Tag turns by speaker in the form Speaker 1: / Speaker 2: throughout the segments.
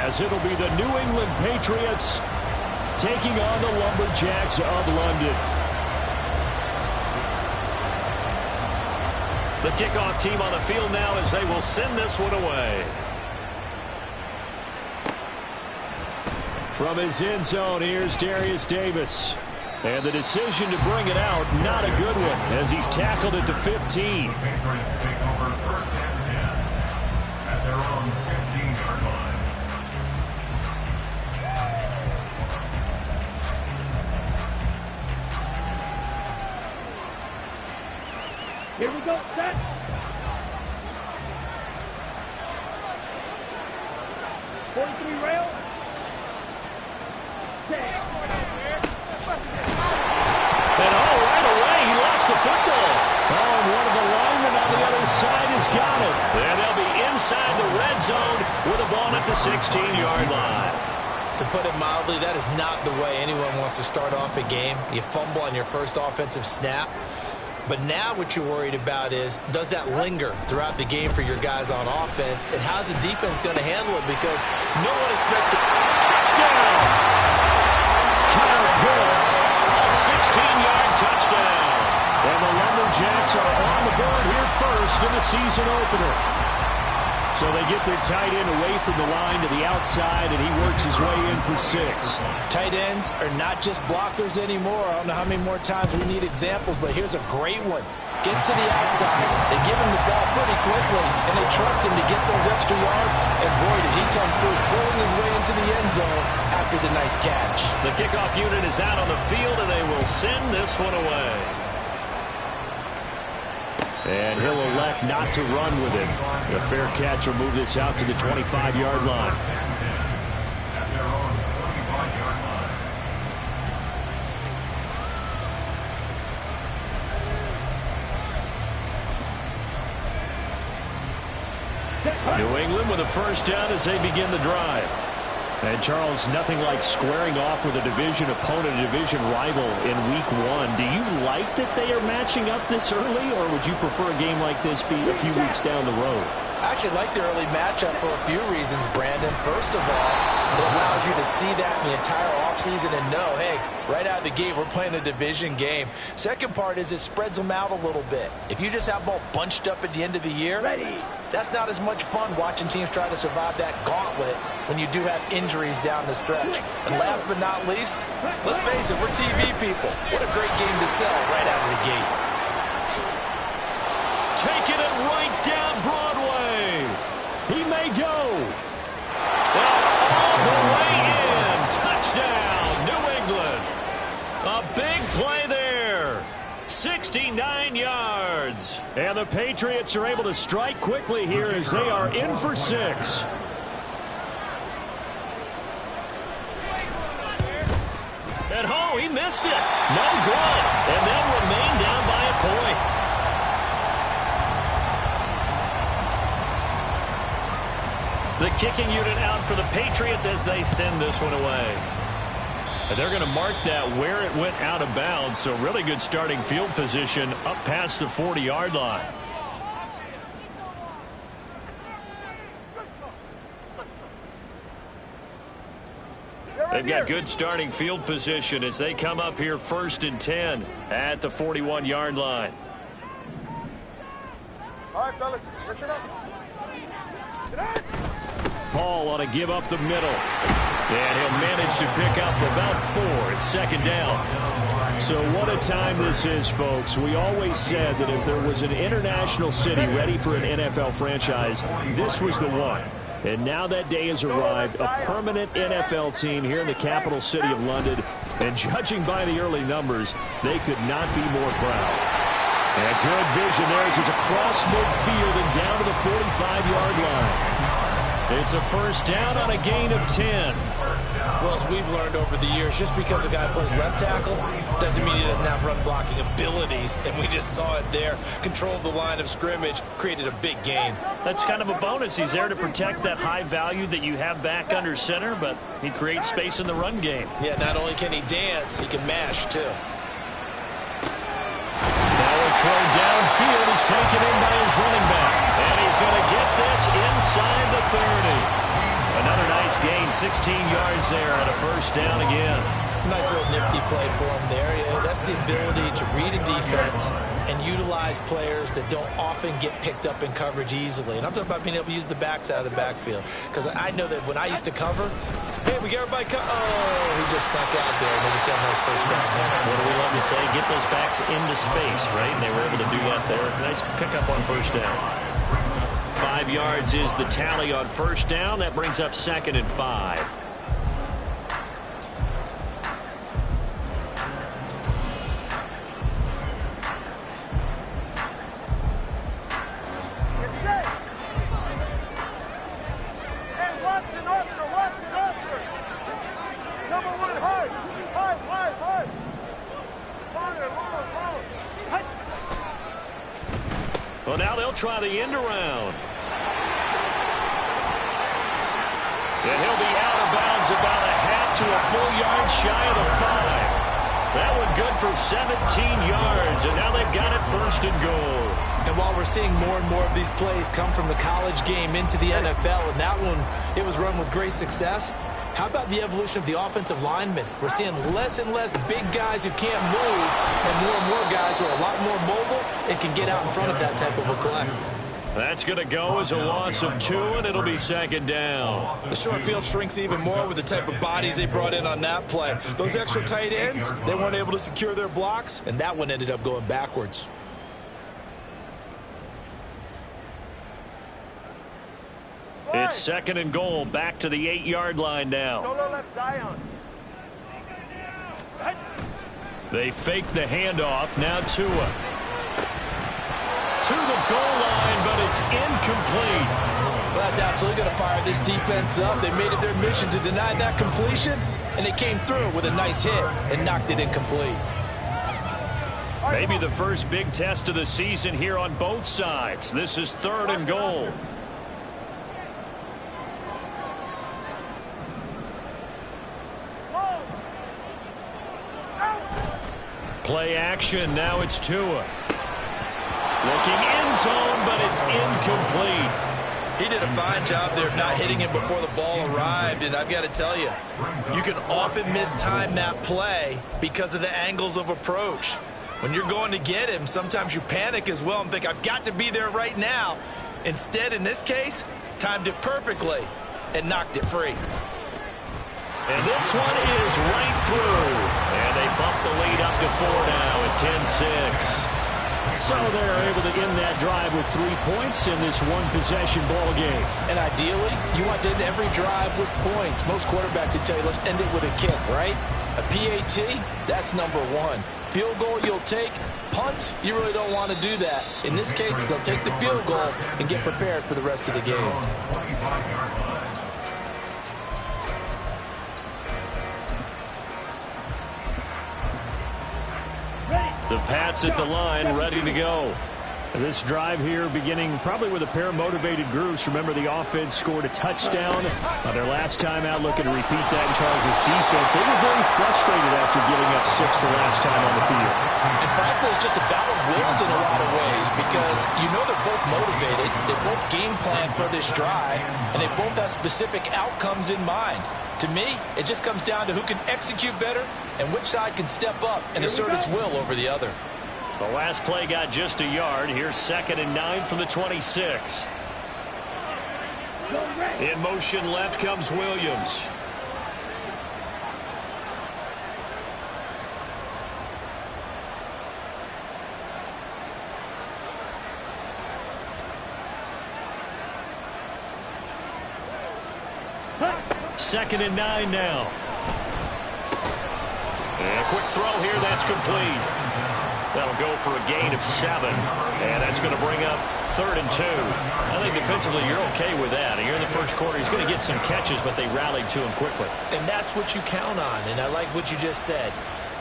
Speaker 1: as it'll be the New England Patriots taking on the Lumberjacks of London.
Speaker 2: The kickoff team on the field now as they will send this one away. From his end zone, here's Darius Davis. And the decision to bring it out, not a good one, as he's tackled at the 15.
Speaker 3: At their own 15-yard line.
Speaker 4: Here we go, set. .43 rail.
Speaker 2: And right away, he lost the football.
Speaker 1: And one of the linemen on the other side has got it.
Speaker 2: And they'll be inside the red zone with a ball at the 16-yard line.
Speaker 5: To put it mildly, that is not the way anyone wants to start off a game. You fumble on your first offensive snap. But now what you're worried about is, does that linger throughout the game for your guys on offense? And how's the defense going to handle it? Because no one expects to...
Speaker 2: Touchdown!
Speaker 1: Kyle Pitts.
Speaker 2: A 16-yard touchdown.
Speaker 1: And the Lumberjacks are on the board here first in the season opener. So they get their tight end away from the line to the outside, and he works his way in for 6.
Speaker 5: Tight ends are not just blockers anymore. I don't know how many more times we need examples, but here's a great one. Gets to the outside, they give him the ball pretty quickly, and they trust him to get those extra yards, and boy, did he come through, pulling his way into the end zone after the nice catch.
Speaker 2: The kickoff unit is out on the field, and they will send this one away.
Speaker 1: And he'll elect not to run with it. The fair catch will move this out to the 25-yard line.
Speaker 3: At their own 25-yard line.
Speaker 1: New England with a first down as they begin the drive. And Charles, nothing like squaring off with a division opponent, a division rival in week 1. Do you like that they are matching up this early, or would you prefer a game like this be a few weeks down the road?
Speaker 5: I actually like the early matchup for a few reasons, Brandon. First of all, it allows you to see that in the entire offseason and know, hey, right out of the gate, we're playing a division game. Second part is it spreads them out a little bit. If you just have them all bunched up at the end of the year, that's not as much fun watching teams try to survive that gauntlet when you do have injuries down the stretch. And last but not least, let's face it, we're TV people. What a great game to sell right out of the gate.
Speaker 2: Taking it right down Broadway. He may go. Well, all the way in. Touchdown, New England. A big play there. 69 yards.
Speaker 1: And the Patriots are able to strike quickly here as they are in for 6.
Speaker 2: At home, he missed it. No good. And they'll remain down by a point. The kicking unit out for the Patriots as they send this one away. And they're going to mark that where it went out of bounds. So really good starting field position up past the 40-yard line. They've got good starting field position as they come up here 1st and 10 at the 41-yard line.
Speaker 4: All right, fellas, listen up.
Speaker 1: Paul ought to give up the middle. And he'll manage to pick up about 4 at 2nd down. So what a time this is, folks. We always said that if there was an international city ready for an NFL franchise, this was the one. And now that day has arrived, a permanent NFL team here in the capital city of London. And judging by the early numbers, they could not be more proud. And good vision there as he's across midfield and down to the 45-yard line.
Speaker 2: It's a first down on a gain of 10.
Speaker 5: Well, as we've learned over the years, just because a guy plays left tackle doesn't mean he doesn't have run-blocking abilities, and we just saw it there. Controlled the line of scrimmage, created a big gain.
Speaker 2: That's kind of a bonus. He's there to protect that high value that you have back under center, but he creates space in the run game.
Speaker 5: Yeah, not only can he dance, he can mash, too.
Speaker 2: Now a throw downfield is taken in by his running back, and he's going to get this inside the 30. Another nice gain, 16 yards there and a first down again.
Speaker 5: Nice little nifty play for him there. Yeah, that's the ability to read a defense and utilize players that don't often get picked up in coverage easily. And I'm talking about being able to use the backs out of the backfield. Because I know that when I used to cover, hey, we got everybody oh, he just snuck out there, and they just got a nice first down there.
Speaker 2: What do we love to say? Get those backs into space, right? And they were able to do that there. Nice pickup on first down. 5 yards is the tally on first down. That brings up 2nd and 5. Well, now they'll try the end around. And he'll be out of bounds about a half to a full yard shy of the 5. That one good for 17 yards, and now they've got it 1st and goal.
Speaker 5: And while we're seeing more and more of these plays come from the college game into the NFL, and that one, it was run with great success, how about the evolution of the offensive linemen? We're seeing less and less big guys who can't move and more guys who are a lot more mobile and can get out in front of that type of a play.
Speaker 2: That's going to go as a loss of 2, and it'll be 2nd down.
Speaker 5: The short field shrinks even more with the type of bodies they brought in on that play. Those extra tight ends, they weren't able to secure their blocks, and that one ended up going backwards.
Speaker 2: It's 2nd and goal, back to the 8-yard line now.
Speaker 4: Solo left Zion.
Speaker 2: They fake the handoff, now Tua. To the goal line, but it's incomplete.
Speaker 5: Well, that's absolutely going to fire this defense up. They made it their mission to deny that completion, and they came through with a nice hit and knocked it incomplete.
Speaker 2: Maybe the first big test of the season here on both sides. This is 3rd and goal. Play action, now it's Tua. Looking end zone, but it's incomplete.
Speaker 5: He did a fine job there of not hitting him before the ball arrived, and I've got to tell you, you can often mistime that play because of the angles of approach. When you're going to get him, sometimes you panic as well and think, I've got to be there right now. Instead, in this case, timed it perfectly and knocked it free.
Speaker 2: And this one is right through. And they bump the lead up to 4 now at 10-6.
Speaker 1: So they're able to end that drive with 3 points in this one-possession ball game.
Speaker 5: And ideally, you want to end every drive with points. Most quarterbacks would tell you, let's end it with a kick, right? A PAT, that's number 1. Field goal you'll take. Punts, you really don't want to do that. In this case, they'll take the field goal and get prepared for the rest of the game.
Speaker 2: The Pats at the line, ready to go.
Speaker 1: This drive here beginning probably with a pair of motivated groups. Remember, the offense scored a touchdown on their last time out, looking to repeat that in Charles' defense. They were very frustrated after giving up 6 the last time on the field.
Speaker 5: And frankly, it's just a battle of wills in a lot of ways because you know they're both motivated. They both game plan for this drive, and they both have specific outcomes in mind. To me, it just comes down to who can execute better and which side can step up and assert its will over the other.
Speaker 2: The last play got just a yard. Here's 2nd and 9 from the 26. In motion left comes Williams. Second and 9 now. And a quick throw here, that's complete. That'll go for a gain of 7. And that's going to bring up 3rd and 2. I think defensively you're okay with that. Here in the first quarter, he's going to get some catches, but they rallied to him quickly.
Speaker 5: And that's what you count on. And I like what you just said.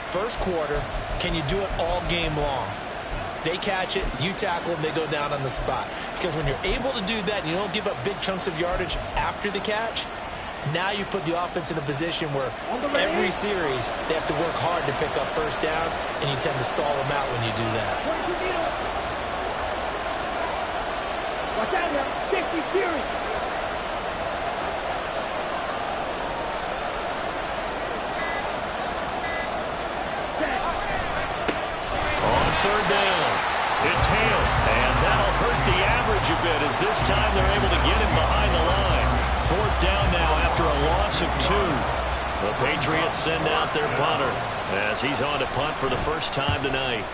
Speaker 5: First quarter, can you do it all game long? They catch it, you tackle them, they go down on the spot. Because when you're able to do that and you don't give up big chunks of yardage after the catch, now you put the offense in a position where every series they have to work hard to pick up first downs, and you tend to stall them out when you do that.
Speaker 4: Watch out now. 60 series.
Speaker 2: third down. It's Hale, and that'll hurt the average a bit as this time they're able to get him behind the line. Fourth down now after a loss of 2. The Patriots send out their punter as he's on to punt for the first time tonight.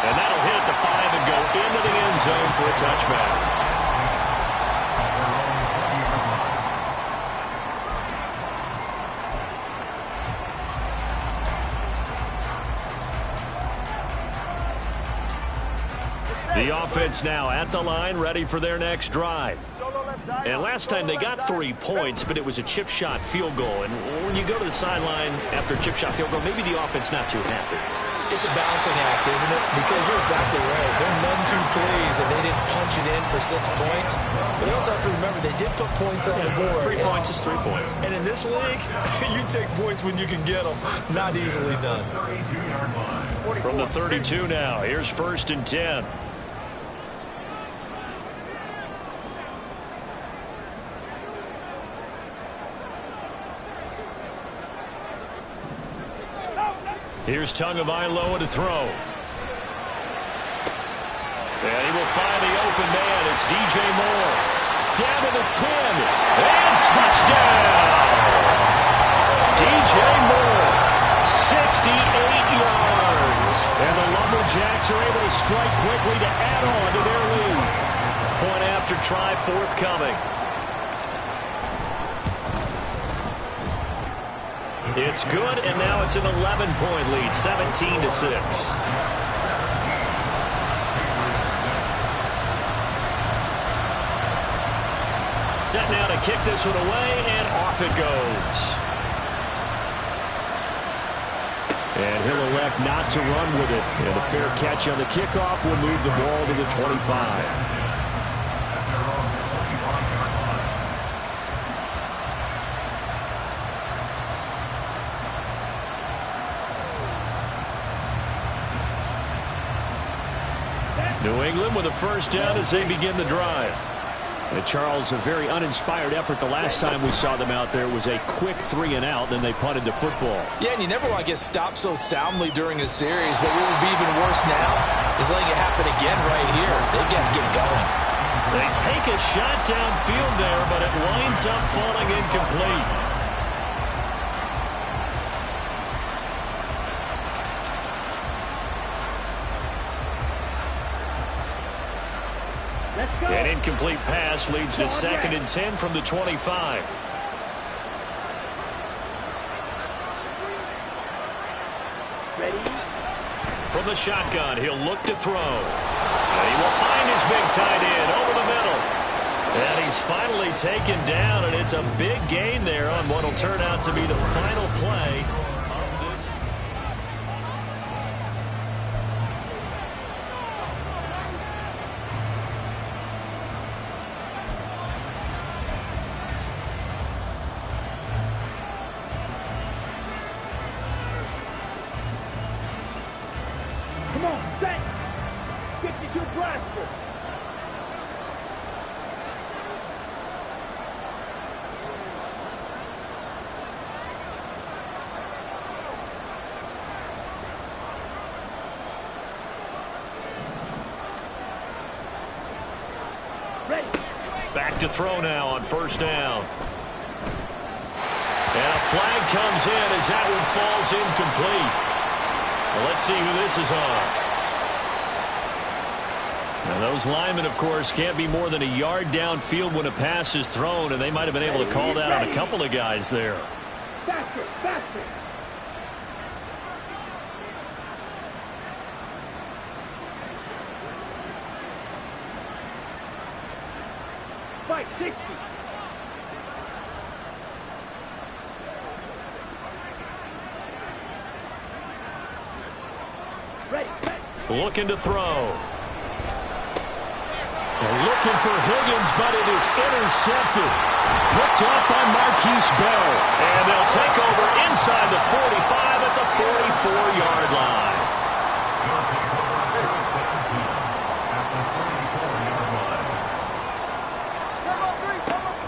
Speaker 2: And that'll hit at the 5 and go into the end zone for a touchback. The offense now at the line, ready for their next drive. And last time they got 3 points, but it was a chip shot field goal. And when you go to the sideline after a chip shot field goal, maybe the offense not too happy.
Speaker 5: It's a balancing act, isn't it? Because you're exactly right. They're none too pleased that they didn't punch it in for 6 points. But you also have to remember they did put points on the board.
Speaker 2: 3 points is 3 points.
Speaker 5: And in this league, you take points when you can get them. Not easily done.
Speaker 2: From the 32 now, here's 1st and 10. Here's Tagovailoa to throw. And he will find the open man. It's DJ Moore. Down to the 10. And touchdown! DJ Moore, 68 yards. And the Lumberjacks are able to strike quickly to add on to their lead. Point after try forthcoming. It's good, and now it's an 11-point lead, 17-6. Set now to kick this one away, and off it goes. And he'll elect not to run with it. And a fair catch on the kickoff will move the ball to the 25. New England with a first down as they begin the drive.
Speaker 1: And Charles, a very uninspired effort the last time we saw them out there was a quick 3 and out, then they punted the football.
Speaker 5: Yeah, and you never want to get stopped so soundly during a series, but what would be even worse now is letting it happen again right here. They got to get going.
Speaker 2: They take a shot downfield there, but it winds up falling incomplete. An incomplete pass leads to 2nd and 10 from the 25.
Speaker 4: Ready?
Speaker 2: From the shotgun, he'll look to throw. And he will find his big tight end over the middle. And he's finally taken down, and it's a big gain there on what will turn out to be the final play of this.
Speaker 4: Come on, set! 52 blaster! Ready!
Speaker 2: Back to throw now on first down. And a flag comes in as that one falls incomplete. Well, let's see who this is on. Now, those linemen, of course, can't be more than a yard downfield when a pass is thrown, and they might have been able to call that on a couple of guys there.
Speaker 4: Faster! Faster! Fight 60! Ready!
Speaker 2: Looking to throw. They're looking for Higgins, but it is intercepted. Picked up by Marquise Bell. And they'll take over inside the 45 at the 44-yard line.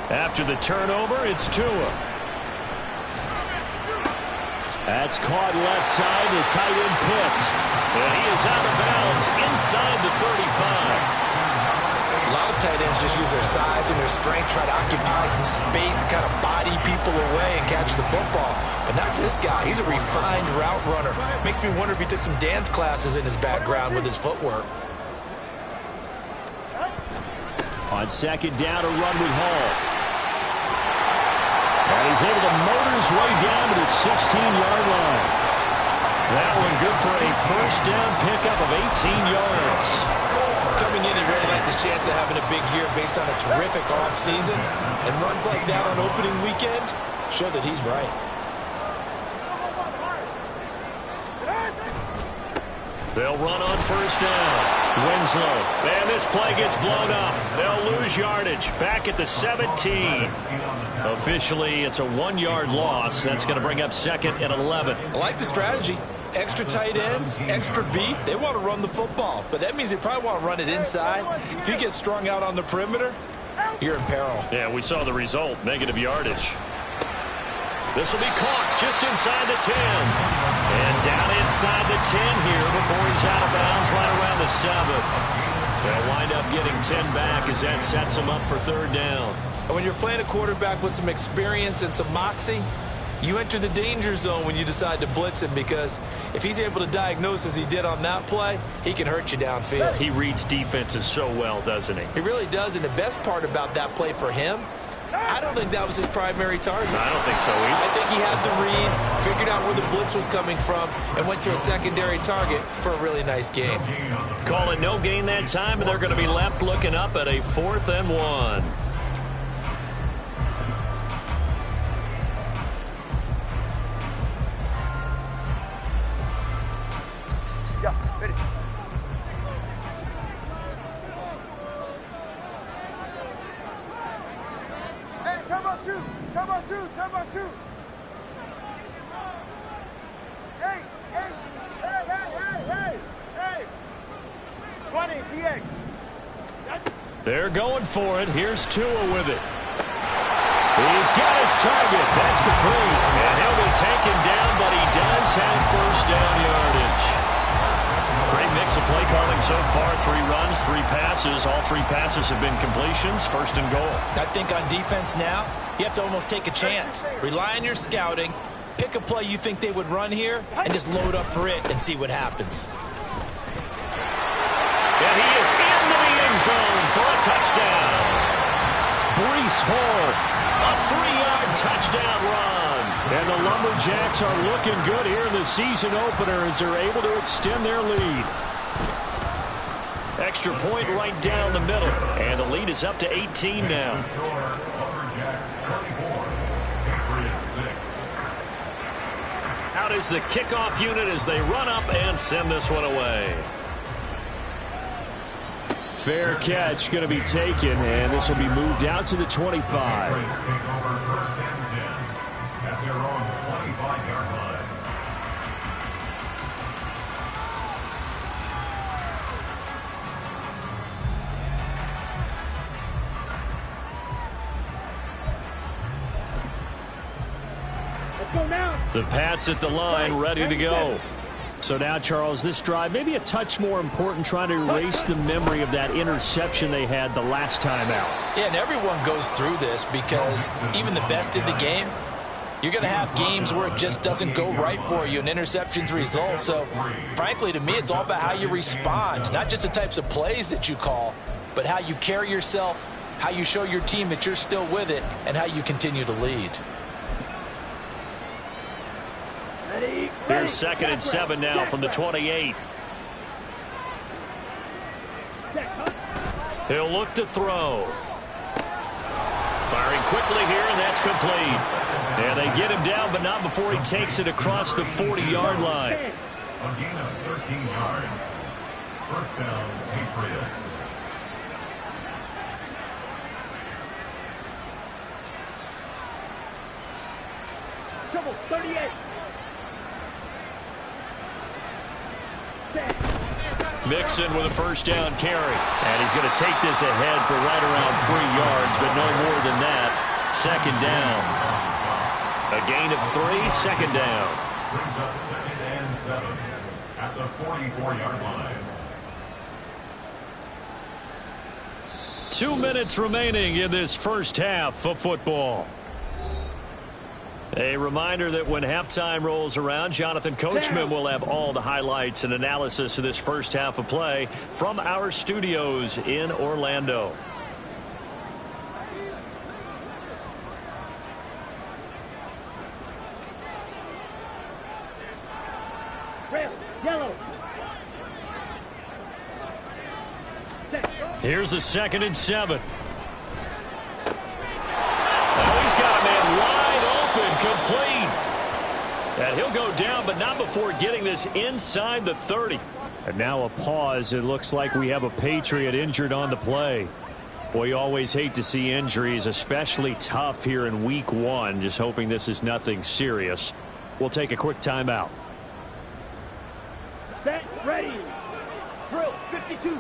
Speaker 2: After the turnover, it's Tua.
Speaker 1: That's caught left side. The tight end Pitts.
Speaker 2: And he is out of bounds inside the 35.
Speaker 5: A lot of tight ends just use their size and their strength, try to occupy some space, kind of body people away and catch the football. But not this guy. He's a refined route runner. Makes me wonder if he took some dance classes in his background with his footwork.
Speaker 1: On second down, a run with Hall. And he's able to motor his way down to the 16-yard line.
Speaker 2: That one good for a first down pickup of 18 yards.
Speaker 5: Coming in, he really liked his chance of having a big year based on a terrific offseason. And runs like that on opening weekend show that he's right.
Speaker 2: They'll run on first down. Winslow. And this play gets blown up. They'll lose yardage. Back at the 17. Officially, it's a 1-yard loss. That's going to bring up second and 11.
Speaker 5: I like the strategy. Extra tight ends, extra beef. They want to run the football, but that means they probably want to run it inside. If you get strung out on the perimeter, you're in peril.
Speaker 2: Yeah, we saw the result. Negative yardage. This will be caught just inside the 10. And down inside the 10 here before he's out of bounds right around the 7. They'll wind up getting 10 back as that sets him up for third down.
Speaker 5: And when you're playing a quarterback with some experience and some moxie, you enter the danger zone when you decide to blitz him, because if he's able to diagnose as he did on that play, he can hurt you downfield.
Speaker 2: He reads defenses so well, doesn't he?
Speaker 5: He really does, and the best part about that play for him, I don't think that was his primary target.
Speaker 2: I don't think so either.
Speaker 5: I think he had the read, figured out where the blitz was coming from, and went to a secondary target for a really nice game.
Speaker 2: Call it no gain that time, and they're going to be left looking up at a 4th and 1.
Speaker 4: Turbo two. Hey. 20 TX.
Speaker 2: They're going for it. Here's Tua with it. He's got his target. That's complete. And he'll be taken down, but he does have first down yardage. Great mix of play calling so far. 3 runs, 3 passes. All 3 passes have been completions. First and goal.
Speaker 5: I think on defense now, you have to almost take a chance. Rely on your scouting. Pick a play you think they would run here and just load up for it and see what happens.
Speaker 2: And he is into the end zone for a touchdown.
Speaker 1: Breece Hall.
Speaker 2: A 3-yard touchdown run.
Speaker 1: And the Lumberjacks are looking good here in the season opener as they're able to extend their lead.
Speaker 2: Extra point right down the middle. And the lead is up to 18 now. Out is the kickoff unit as they run up and send this one away.
Speaker 1: Fair catch going to be taken, and this will be moved out to the 25.
Speaker 2: The Pats at the line, ready to go.
Speaker 1: So now, Charles, this drive maybe a touch more important, trying to erase the memory of that interception they had the last time out.
Speaker 5: Yeah, and everyone goes through this because even the best in the game, you're going to have games where it just doesn't go right for you, and interceptions result. So, frankly, to me, it's all about how you respond, not just the types of plays that you call, but how you carry yourself, how you show your team that you're still with it, and how you continue to lead.
Speaker 2: Here's 2nd and 7 now from the 28. He'll look to throw. Firing quickly here, and that's complete. And they get him down, but not before he takes it across the 40-yard line.
Speaker 3: A gain of 13 yards. First down, Patriots.
Speaker 4: Double 38.
Speaker 2: Mixon with a first down carry. And he's going to take this ahead for right around 3 yards, but no more than that. Second down. A gain of 3, second down.
Speaker 3: brings up 2nd and 7 at the 44-yard line.
Speaker 2: 2 minutes remaining in this first half of football. A reminder that when halftime rolls around, Jonathan Coachman will have all the highlights and analysis of this first half of play from our studios in Orlando.
Speaker 4: Red, yellow.
Speaker 2: Here's a 2nd and 7. Oh, he's got a man wide open, complete. And he'll go down, but not before getting this inside the 30.
Speaker 1: And now a pause. It looks like we have a Patriot injured on the play. Boy, you always hate to see injuries, especially tough here in week 1. Just hoping this is nothing serious. We'll take a quick timeout.
Speaker 4: Set, ready. Drill, 52.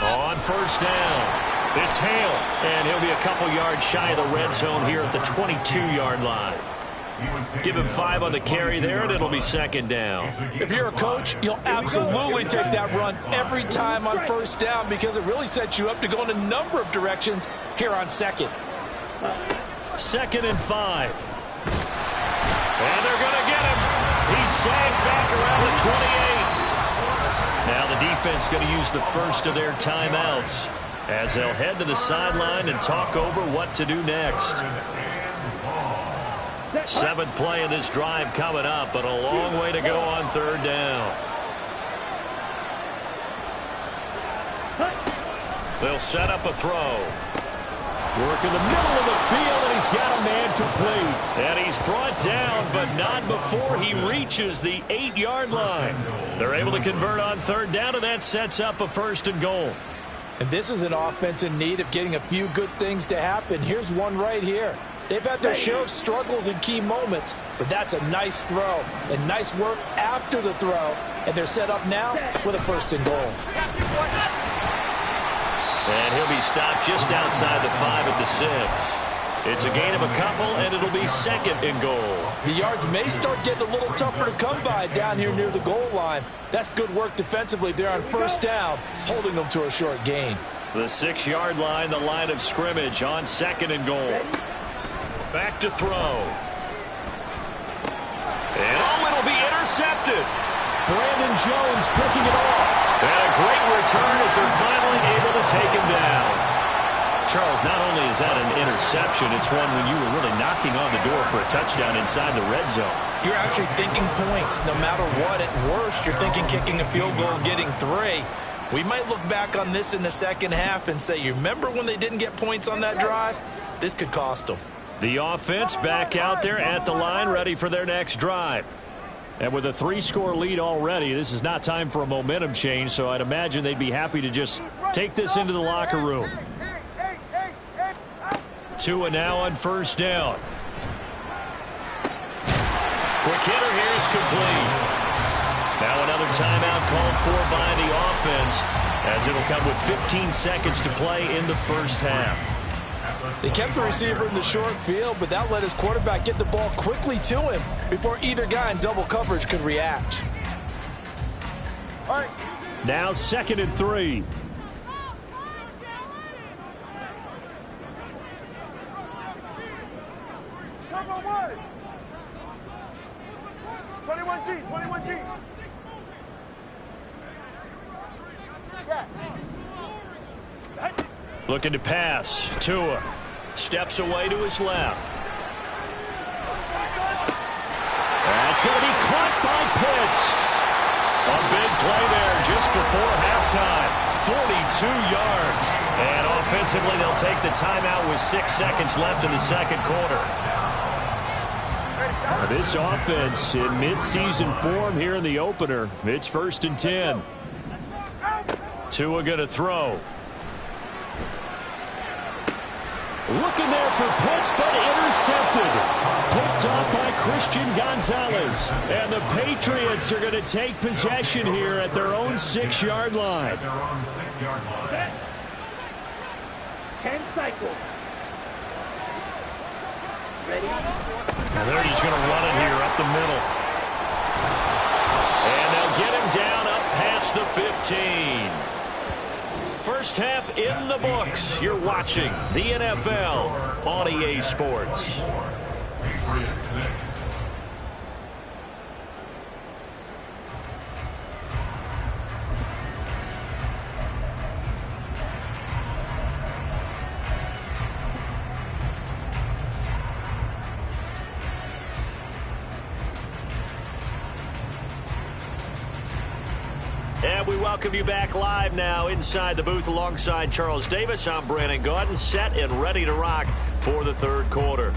Speaker 2: On first down, it's Hale, and he'll be a couple yards shy of the red zone here at the 22-yard line. Give him 5 on the carry there, and it'll be 2nd down.
Speaker 5: If you're a coach, you'll absolutely take that run every time on first down because it really sets you up to go in a number of directions here on 2nd.
Speaker 2: 2nd and 5. And they're going to get him. He's sagged back around the 28. Now the defense going to use the first of their timeouts as they'll head to the sideline and talk over what to do next. 7th play of this drive coming up, but a long way to go on 3rd down. They'll set up a throw.
Speaker 1: Work in the middle of the field, and he's got a man complete.
Speaker 2: And he's brought down, but not before he reaches the 8-yard line. They're able to convert on 3rd down, and that sets up a 1st and goal.
Speaker 5: And this is an offense in need of getting a few good things to happen. Here's one right here. They've had their share of struggles in key moments, but that's a nice throw and nice work after the throw. And they're set up now with a 1st and goal.
Speaker 2: And he'll be stopped just outside the 5 at the 6. It's a gain of a couple, and it'll be 2nd and goal.
Speaker 5: The yards may start getting a little tougher to come by down here near the goal line. That's good work defensively there on 1st down, holding them to a short gain.
Speaker 2: The 6-yard line, the line of scrimmage on 2nd and goal. Back to throw. And it'll be intercepted.
Speaker 1: Brandon Jones picking it off.
Speaker 2: And a great return as they're finally able to take him down. Charles, not only is that an interception, it's one when you were really knocking on the door for a touchdown inside the red zone.
Speaker 5: You're actually thinking points. No matter what, at worst, you're thinking kicking a field goal and getting 3. We might look back on this in the second half and say, you remember when they didn't get points on that drive? This could cost them.
Speaker 2: The offense back out there at the line, ready for their next drive.
Speaker 1: And with a 3-score lead already, this is not time for a momentum change, so I'd imagine they'd be happy to just take this into the locker room.
Speaker 2: Tua now on 1st down. Quick hitter here, it's complete. Now another timeout called for by the offense, as it'll come with 15 seconds to play in the first half.
Speaker 5: They kept the receiver in the short field, but that let his quarterback get the ball quickly to him before either guy in double coverage could react.
Speaker 4: All right.
Speaker 1: Now 2nd and 3.
Speaker 4: Turbo 1. 21G, 21G. Yeah.
Speaker 2: Looking to pass. Tua steps away to his left.
Speaker 1: That's going to be caught by Pitts.
Speaker 2: A big play there just before halftime. 42 yards. And offensively, they'll take the timeout with 6 seconds left in the second quarter.
Speaker 1: This offense in midseason form here in the opener. It's 1st and 10.
Speaker 2: Tua going to throw.
Speaker 1: Looking there for Pitts, but intercepted. Picked off by Christian Gonzalez. And the Patriots are going to take possession here at their own 6-yard line.
Speaker 4: 10 cycles.
Speaker 2: And they're just going to run it here up the middle. And they'll get him down up past the 15. First half in the books. You're watching the NFL on EA Sports.
Speaker 3: Patriots 6.
Speaker 2: And we welcome you back live now inside the booth alongside Charles Davis. I'm Brandon Gaudin, set and ready to rock for the third quarter.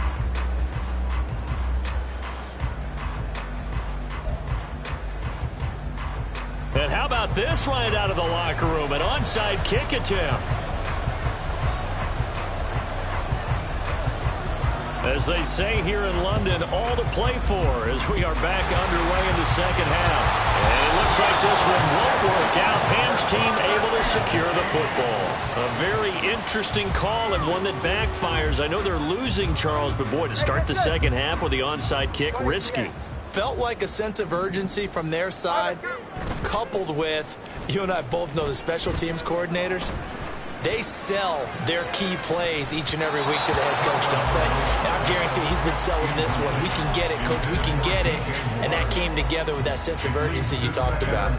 Speaker 2: And how about this right out of the locker room? An onside kick attempt. As they say here in London, all to play for as we are back underway in the second half. And it looks like this one won't work out. Ham's team able to secure the football. A very interesting call and one that backfires. I know they're losing, Charles, but boy, to start the second half with the onside kick, risky.
Speaker 5: Felt like a sense of urgency from their side, coupled with, you and I both know the special teams coordinators. They sell their key plays each and every week to the head coach, don't they? And I guarantee he's been selling this one. We can get it, coach, we can get it. And that came together with that sense of urgency you talked about.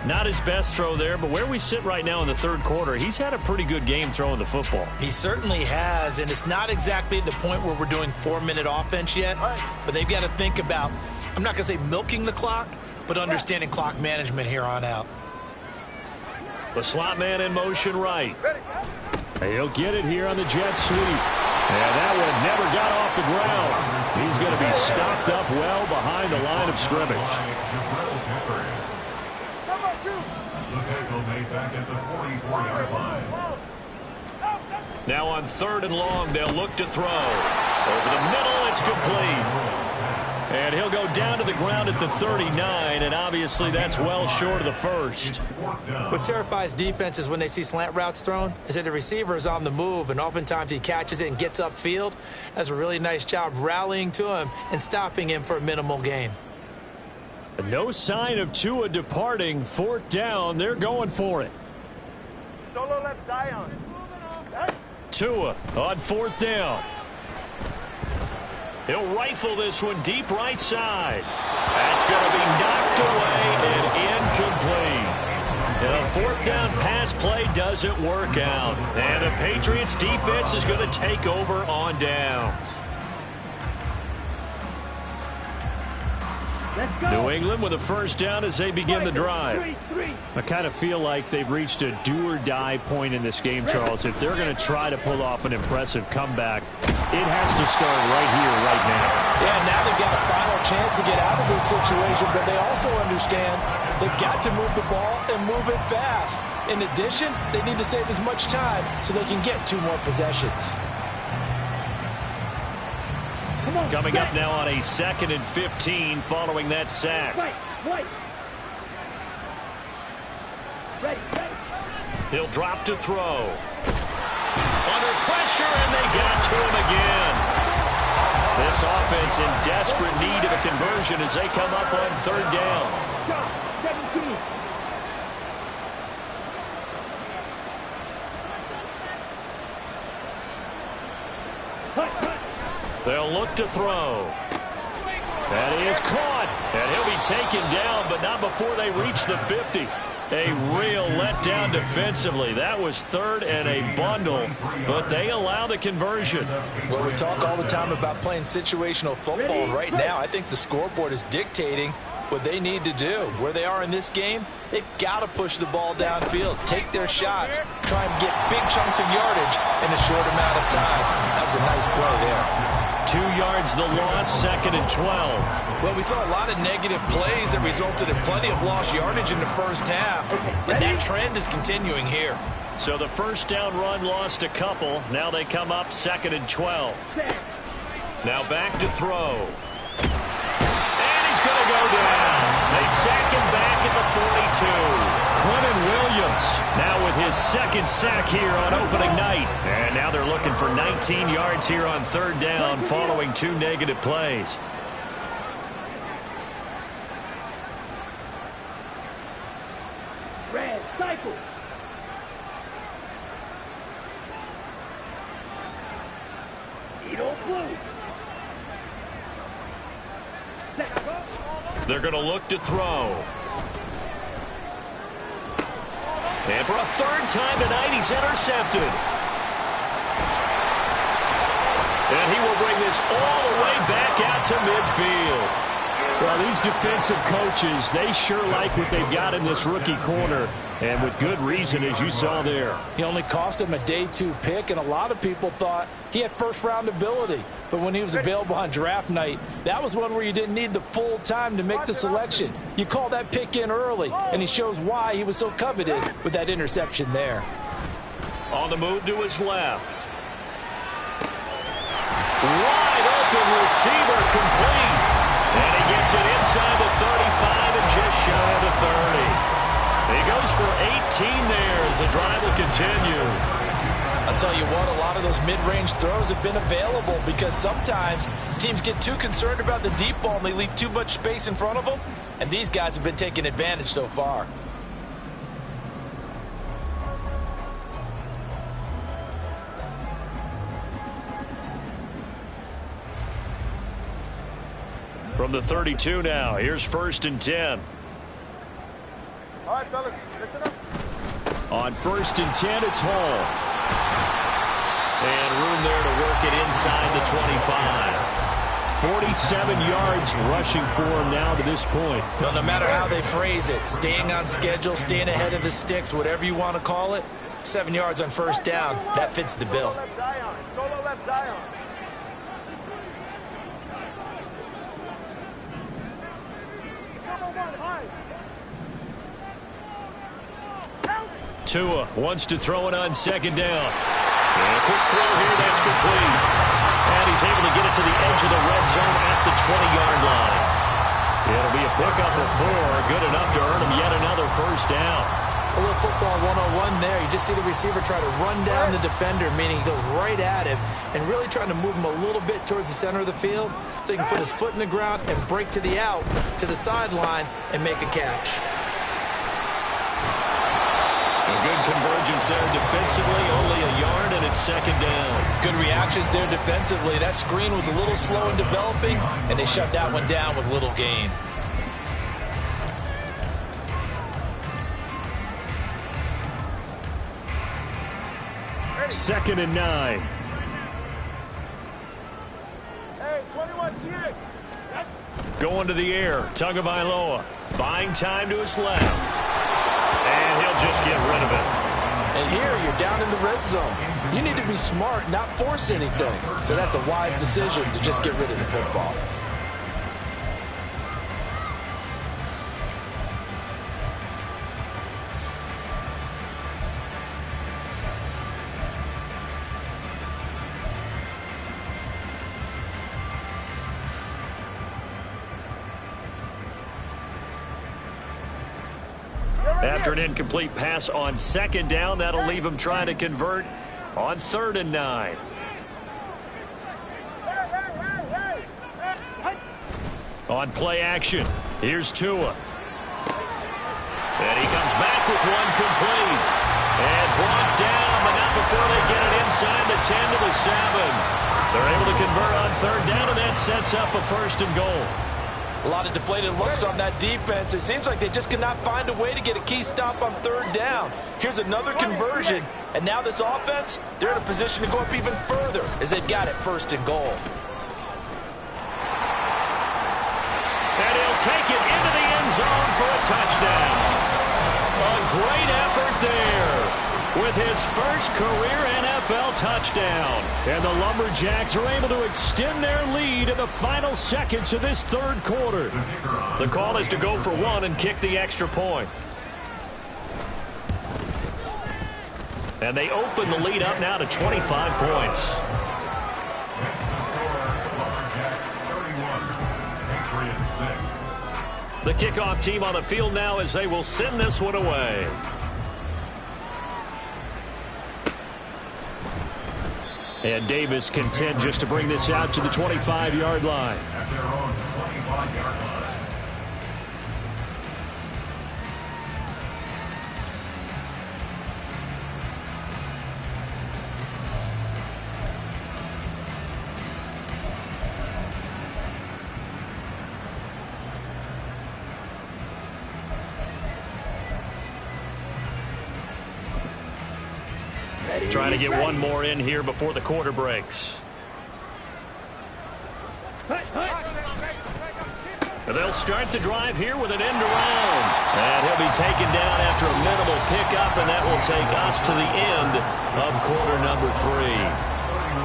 Speaker 2: Not his best throw there, but where we sit right now in the third quarter, he's had a pretty good game throwing the football.
Speaker 5: He certainly has, and it's not exactly the point where we're doing 4-minute offense yet, but they've got to think about, I'm not going to say milking the clock, but understanding clock management here on out.
Speaker 2: The slot man in motion right. He'll get it here on the jet sweep. And that one never got off the ground. He's going to be stopped up well behind the line of scrimmage.
Speaker 3: The tackle made back at the 44-yard line.
Speaker 2: Now on third and long, they'll look to throw. Over the middle, it's complete. And he'll go down to the ground at the 39, and obviously that's well short of the first.
Speaker 5: What terrifies defenses when they see slant routes thrown is that the receiver is on the move, and oftentimes he catches it and gets upfield. Does a really nice job rallying to him and stopping him for a minimal gain.
Speaker 2: No sign of Tua departing. Fourth down, they're going for it.
Speaker 4: Solo left Zion.
Speaker 2: Tua on fourth down. He'll rifle this one deep right side. That's going to be knocked away and incomplete. And a fourth down pass play doesn't work out. And the Patriots defense is going to take over on downs. New England with a first down as they begin the drive. I kind of feel like they've reached a do-or-die point in this game, Charles. If they're going to try to pull off an impressive comeback, it has to start right here, right now.
Speaker 5: Yeah, now they've got a final chance to get out of this situation, but they also understand they've got to move the ball and move it fast. In addition, they need to save as much time so they can get 2 more possessions.
Speaker 2: Coming up now on a 2nd and 15 following that sack. He'll drop to throw. Under pressure, and they got to him again. This offense in desperate need of a conversion as they come up on third down. They'll look to throw. That is caught. And he'll be taken down, but not before they reach the 50. A real letdown defensively. That was third and a bundle, but they allow the conversion.
Speaker 5: Well, we talk all the time about playing situational football, and right now I think the scoreboard is dictating what they need to do. Where they are in this game, they've got to push the ball downfield, take their shots, try and get big chunks of yardage in a short amount of time. That was a nice play there.
Speaker 2: 2 yards the loss, 2nd and 12.
Speaker 5: Well, we saw a lot of negative plays that resulted in plenty of lost yardage in the first half, and that trend is continuing here.
Speaker 2: So the first down run lost a couple. Now they come up 2nd and 12. Now back to throw. And he's going to go down. They sack him back at the 42. Quentin Williams Schultz now with his second sack here on opening night. And now they're looking for 19 yards here on third down following 2 negative plays.
Speaker 6: Red cycle.
Speaker 2: They're going to look to throw. And for a third time tonight, he's intercepted. And he will bring this all the way back out to midfield.
Speaker 1: Well, these defensive coaches, they sure like what they've got in this rookie corner, and with good reason, as you saw there.
Speaker 5: He only cost him a day 2 pick, and a lot of people thought he had first-round ability. But when he was available on draft night, that was one where you didn't need the full time to make the selection. You call that pick in early, and he shows why he was so coveted with that interception there.
Speaker 2: On the move to his left. Wide open receiver complete. And he gets it inside the 35 and just shy of the 30. He goes for 18 there as the drive will continue.
Speaker 5: I'll tell you what, a lot of those mid-range throws have been available because sometimes teams get too concerned about the deep ball and they leave too much space in front of them. And these guys have been taking advantage so far.
Speaker 2: From the 32 now, here's 1st and 10.
Speaker 4: All right, fellas, listen up.
Speaker 1: On 1st and 10, it's Hall.
Speaker 2: And room there to work it inside the 25.
Speaker 1: 47 yards rushing for him now to this point.
Speaker 5: No matter how they phrase it, staying on schedule, staying ahead of the sticks, whatever you want to call it, 7 yards on first down, that fits the bill.
Speaker 4: Solo left Zion. Solo left Zion.
Speaker 2: Tua wants to throw it on 2nd down. And a quick throw here, that's complete. And he's able to get it to the edge of the red zone at the 20-yard line. It'll be a pickup of 4, good enough to earn him yet another first down.
Speaker 5: A little football 101 there. You just see the receiver try to run down the defender, meaning he goes right at him and really trying to move him a little bit towards the center of the field so he can put his foot in the ground and break to the out, to the sideline, and make a catch.
Speaker 2: A good convergence there defensively, only a yard, and it's 2nd down.
Speaker 5: Good reactions there defensively. That screen was a little slow in developing, and they shut that one down with little gain.
Speaker 1: Second and 9.
Speaker 4: Hey, 21 TX.
Speaker 2: Going to the air, Tagovailoa. Buying time to his left. And he'll just get rid of it.
Speaker 5: And here you're down in the red zone. You need to be smart, not force anything. So that's a wise decision to just get rid of the football.
Speaker 2: After an incomplete pass on 2nd down, that'll leave him trying to convert on 3rd and 9. On play action, here's Tua. And he comes back with one complete. And brought down, but not before they get it inside the 10 to the 7. They're able to convert on 3rd down, and that sets up a 1st and goal.
Speaker 5: A lot of deflated looks on that defense. It seems like they just cannot find a way to get a key stop on 3rd down. Here's another conversion, and now this offense, they're in a position to go up even further as they've got it 1st and goal.
Speaker 2: And he'll take it into the end zone for a touchdown. A great effort there with his first career NFL touchdown.
Speaker 1: And the Lumberjacks are able to extend their lead in the final seconds of this 3rd quarter.
Speaker 2: The call is to go for 1 and kick the extra point. And they open the lead up now to 25 points. The kickoff team on the field now as they will send this one away.
Speaker 1: And Davis content just to bring this out to the 25-yard line.
Speaker 3: At their own 25-yard line.
Speaker 2: Trying to get one more in here before the quarter breaks. And they'll start the drive here with an end around. And he'll be taken down after a minimal pickup, and that will take us to the end of quarter number 3.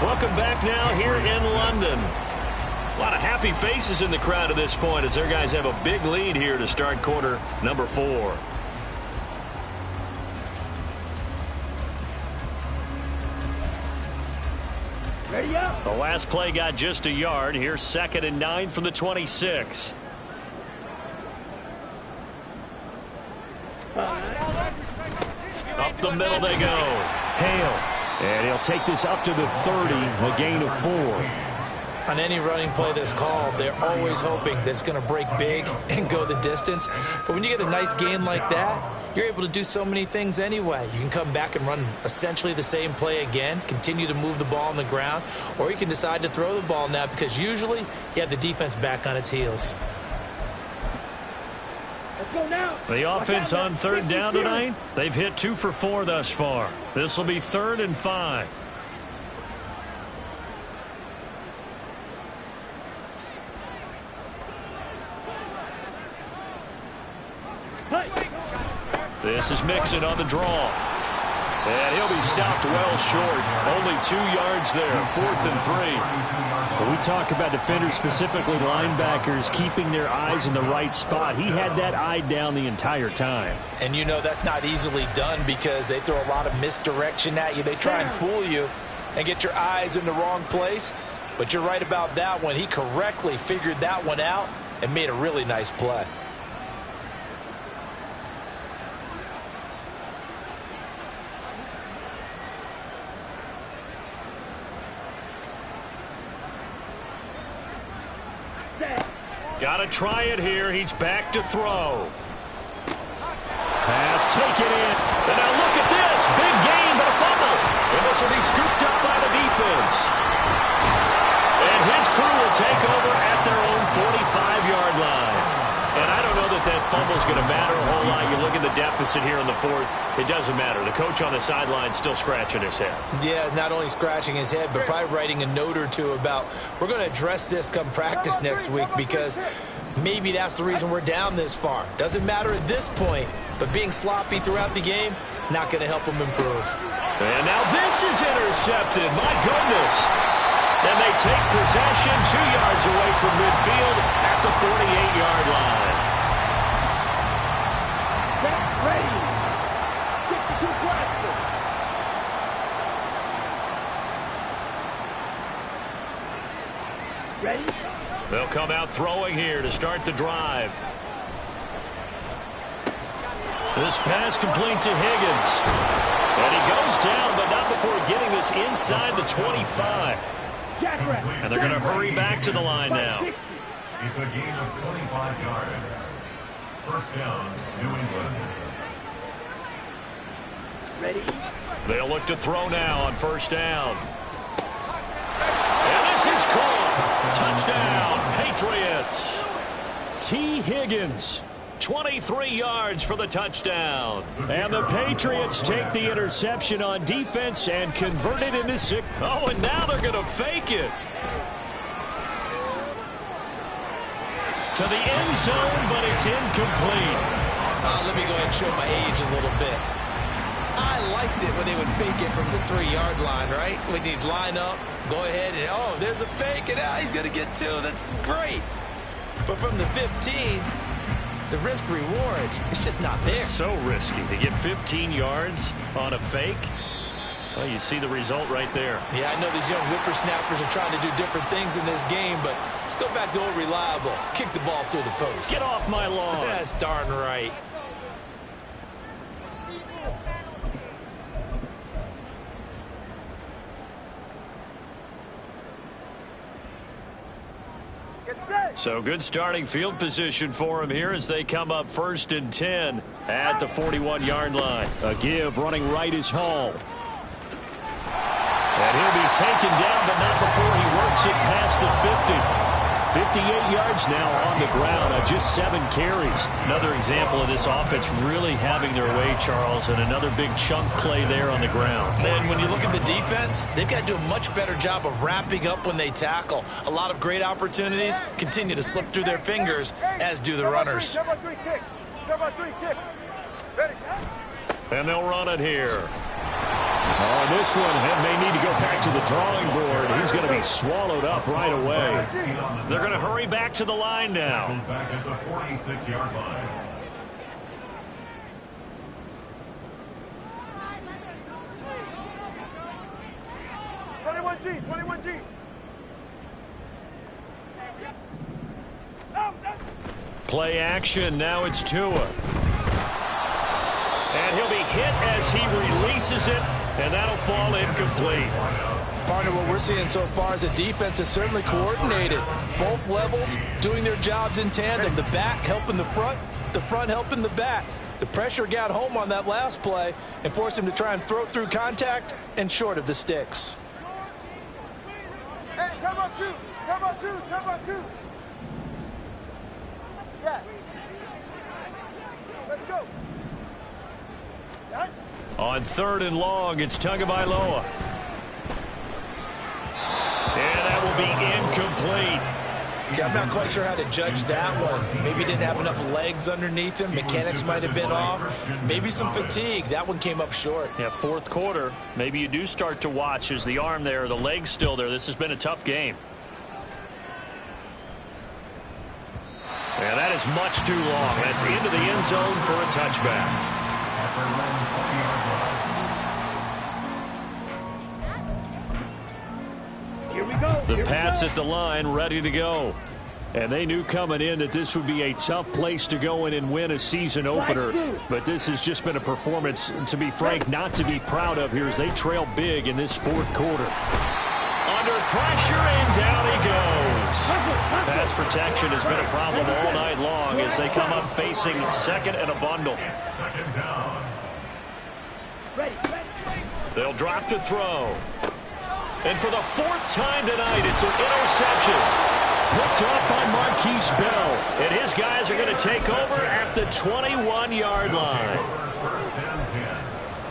Speaker 2: Welcome back now here in London. A lot of happy faces in the crowd at this point as their guys have a big lead here to start quarter number 4. The last play got just a yard. Here's 2nd and 9 from the 26. Up the middle they go.
Speaker 1: Hale. And he'll take this up to the 30, a gain of 4.
Speaker 5: On any running play that's called, they're always hoping that it's going to break big and go the distance. But when you get a nice gain like that, you're able to do so many things anyway. You can come back and run essentially the same play again, continue to move the ball on the ground, or you can decide to throw the ball now because usually you have the defense back on its heels.
Speaker 2: The offense on 3rd down tonight, they've hit 2 for 4 thus far. This will be 3rd and 5. This is Mixon on the draw. And he'll be stopped well short. Only 2 yards there. 4th and 3.
Speaker 1: When we talk about defenders, specifically linebackers, keeping their eyes in the right spot, he had that eye down the entire time.
Speaker 5: And you know that's not easily done because they throw a lot of misdirection at you. They try and fool you and get your eyes in the wrong place. But you're right about that one. He correctly figured that one out and made a really nice play.
Speaker 2: Got to try it here. He's back to throw.
Speaker 1: Pass taken in.
Speaker 2: And now look at this. Big gain, but a fumble. And this will be scooped up by the defense. And his crew will take over at their own 45-yard line. And I don't know that that fumble is going to matter a whole lot. You look at the deficit here in the 4th. It doesn't matter. The coach on the sideline still scratching his head.
Speaker 5: Yeah, not only scratching his head, but probably writing a note or two about we're going to address this come practice next week because maybe that's the reason we're down this far. Doesn't matter at this point, but being sloppy throughout the game, not going to help him improve.
Speaker 2: And now this is intercepted. My goodness. And they take possession 2 yards away from midfield at the 48-yard line. They'll come out throwing here to start the drive. This pass complete to Higgins. And he goes down, but not before getting this inside the 25. And they're going to hurry back to the line now.
Speaker 3: It's a gain of 25 yards. 1st down, New England.
Speaker 2: They'll look to throw now on 1st down. And this is caught. Touchdown, Patriots.
Speaker 1: T. Higgins.
Speaker 2: 23 yards for the touchdown.
Speaker 1: And the Patriots take the interception on defense and convert it into 6.
Speaker 2: Oh, and now they're going to fake it. To the end zone, but it's incomplete.
Speaker 5: Let me go ahead and show my age a little bit. I liked it when they would fake it from the 3-yard line, right? When you'd line up, go ahead and, oh, there's a fake, and he's going to get 2. That's great. But from the 15, the risk-reward is just not there.
Speaker 2: So risky to get 15 yards on a fake. Well, you see the result right there.
Speaker 5: Yeah, I know these young whippersnappers are trying to do different things in this game, but let's go back to old reliable. Kick the ball through the post.
Speaker 2: Get off my lawn.
Speaker 5: That's darn right.
Speaker 2: So good starting field position for him here as they come up 1st and 10 at the 41-yard line.
Speaker 1: A give running right is Hall. And he'll be taken down, but not before he works it past the 50. 58 yards now on the ground on just 7 carries.
Speaker 2: Another example of this offense really having their way, Charles, and another big chunk play there on the ground.
Speaker 5: And when you look at the defense, they've got to do a much better job of wrapping up when they tackle. A lot of great opportunities continue to slip through their fingers, as do the runners.
Speaker 2: And they'll run it here.
Speaker 1: On this one, may need to go back to the drawing board. He's going to be swallowed up right away.
Speaker 2: They're going to hurry back to the line now.
Speaker 3: Back at the 46-yard line.
Speaker 2: Play action. Now it's Tua. And he'll be hit as he releases it, and that'll fall incomplete.
Speaker 5: Partner, what we're seeing so far is a defense that's certainly coordinated. Both levels doing their jobs in tandem. The back helping the front helping the back. The pressure got home on that last play and forced him to try and throw through contact and short of the sticks.
Speaker 4: Hey, come on, two. Scat. Let's go.
Speaker 2: On 3rd and long, it's Tagovailoa. And that will be incomplete.
Speaker 5: Yeah, I'm not quite sure how to judge that one. Maybe he didn't have enough legs underneath him. Mechanics might have been off. Maybe some fatigue. That one came up short.
Speaker 2: Yeah, 4th quarter. Maybe you do start to watch. Is the arm there, the leg's still there? This has been a tough game. And that is much too long. That's into the end zone for a touchback.
Speaker 1: Here we go.
Speaker 2: The Pats at the line, ready to go. And they knew coming in that this would be a tough place to go in and win a season opener. But this has just been a performance, to be frank, not to be proud of here as they trail big in this 4th quarter. Under pressure, and down he goes. Pass protection has been a problem all night long as they come up facing 2nd and a bundle.
Speaker 3: Second down.
Speaker 2: They'll drop to throw. And for the 4th time tonight, it's an interception. Picked up by Marquise Bell. And his guys are going to take over at the 21-yard line.
Speaker 3: 1st and 10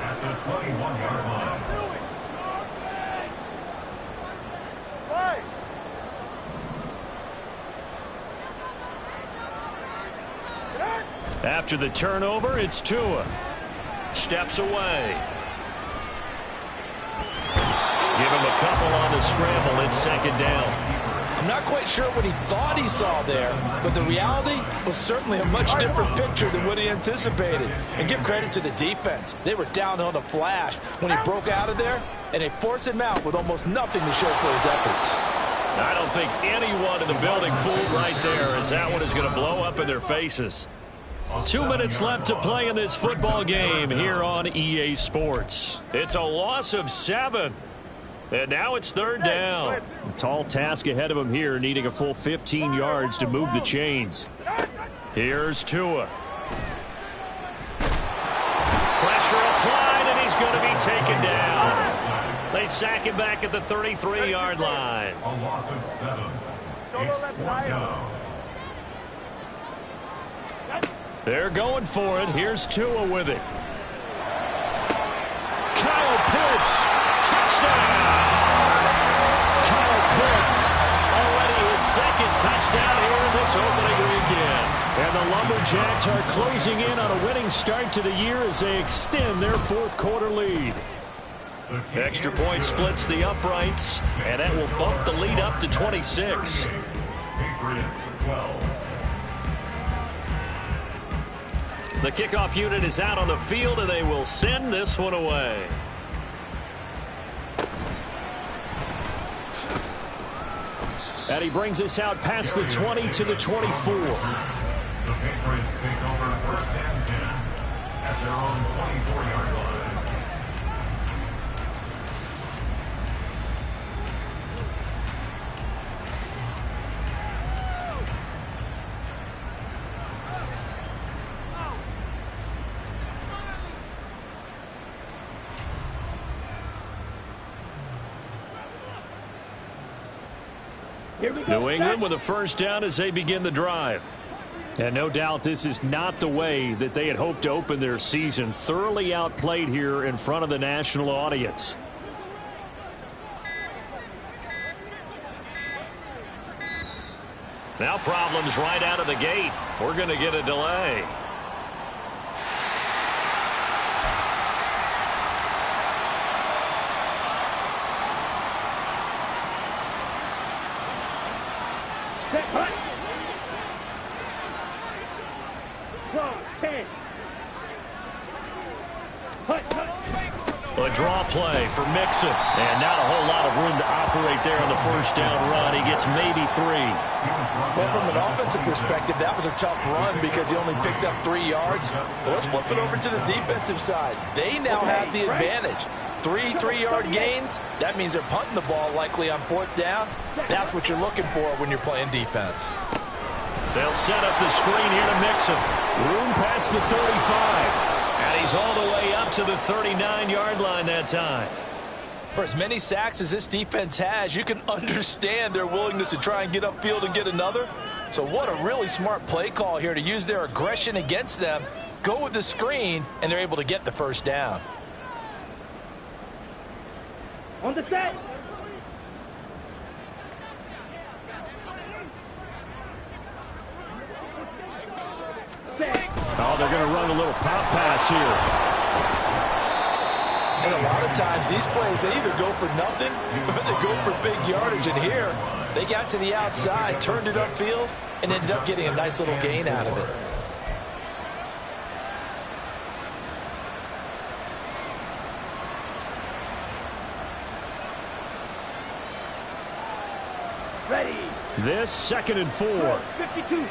Speaker 3: at the 21-yard line.
Speaker 2: After the turnover, it's Tua. Steps away. Give him a couple on the scramble. It's 2nd down.
Speaker 5: I'm not quite sure what he thought he saw there, but the reality was certainly a much different picture than what he anticipated. And give credit to the defense. They were down on the flash when he broke out of there, and they forced him out with almost nothing to show for his efforts.
Speaker 2: I don't think anyone in the building fooled right there, as that one is going to blow up in their faces. 2 minutes left to play in this football game here on EA Sports. It's a loss of 7. And now it's 3rd down.
Speaker 1: A tall task ahead of him here, needing a full 15 yards to move the chains.
Speaker 2: Here's Tua. Pressure applied, and he's going to be taken down. They sack him back at the 33-yard line.
Speaker 3: A loss of 7. It's 4th down.
Speaker 2: They're going for it. Here's Tua with it. Kyle Pitts. Touchdown. Kyle Pitts. Already his 2nd touchdown here in this opening weekend.
Speaker 1: And the Lumberjacks are closing in on a winning start to the year as they extend their 4th quarter lead.
Speaker 2: Extra point splits the uprights, and that will bump the lead up to 26.
Speaker 3: Patriots 12.
Speaker 2: The kickoff unit is out on the field, and they will send this one away.
Speaker 1: And he brings us out past the 20 to the 24.
Speaker 3: The Patriots take over 1st and 10 at their own 24-yard line.
Speaker 2: New England with a first down as they begin the drive.
Speaker 1: And no doubt this is not the way that they had hoped to open their season. Thoroughly outplayed here in front of the national audience.
Speaker 2: Now problems right out of the gate. We're going to get a delay. A draw play for Mixon. And not a whole lot of room to operate there on the first down run. He gets maybe 3.
Speaker 5: Well, from an offensive perspective, that was a tough run because he only picked up 3 yards. Well, let's flip it over to the defensive side. They now have the advantage. 3 3-yard gains. That means they're punting the ball likely on 4th down. That's what you're looking for when you're playing defense.
Speaker 2: They'll set up the screen here to Mixon.
Speaker 1: Room past the 35.
Speaker 2: And he's all the way up to the 39-yard line that time.
Speaker 5: For as many sacks as this defense has, you can understand their willingness to try and get upfield and get another. So what a really smart play call here to use their aggression against them, go with the screen, and they're able to get the first down.
Speaker 6: On the set.
Speaker 1: Oh, they're going to run a little pop pass here.
Speaker 5: And a lot of times these plays, they either go for nothing or they go for big yardage. And here, they got to the outside, turned it upfield, and ended up getting a nice little gain out of it.
Speaker 6: Ready.
Speaker 1: This 2nd and 4.
Speaker 6: 52.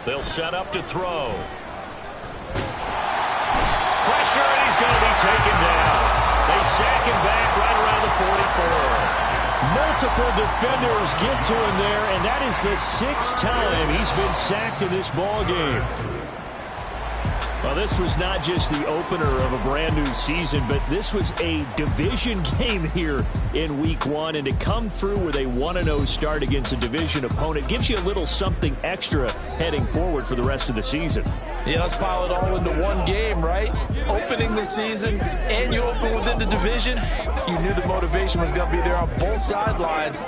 Speaker 2: They'll set up to throw. Pressure, and he's going to be taken down. They sack him back right around the 44.
Speaker 1: Multiple defenders get to him there, and that is the 6th time he's been sacked in this ball game. Well, this was not just the opener of a brand new season, but this was a division game here in week 1. And to come through with a 1-0 start against a division opponent gives you a little something extra heading forward for the rest of the season.
Speaker 5: Yeah, let's pile it all into one game, right? Opening the season, and you open within the division. You knew the motivation was going to be there on both sidelines.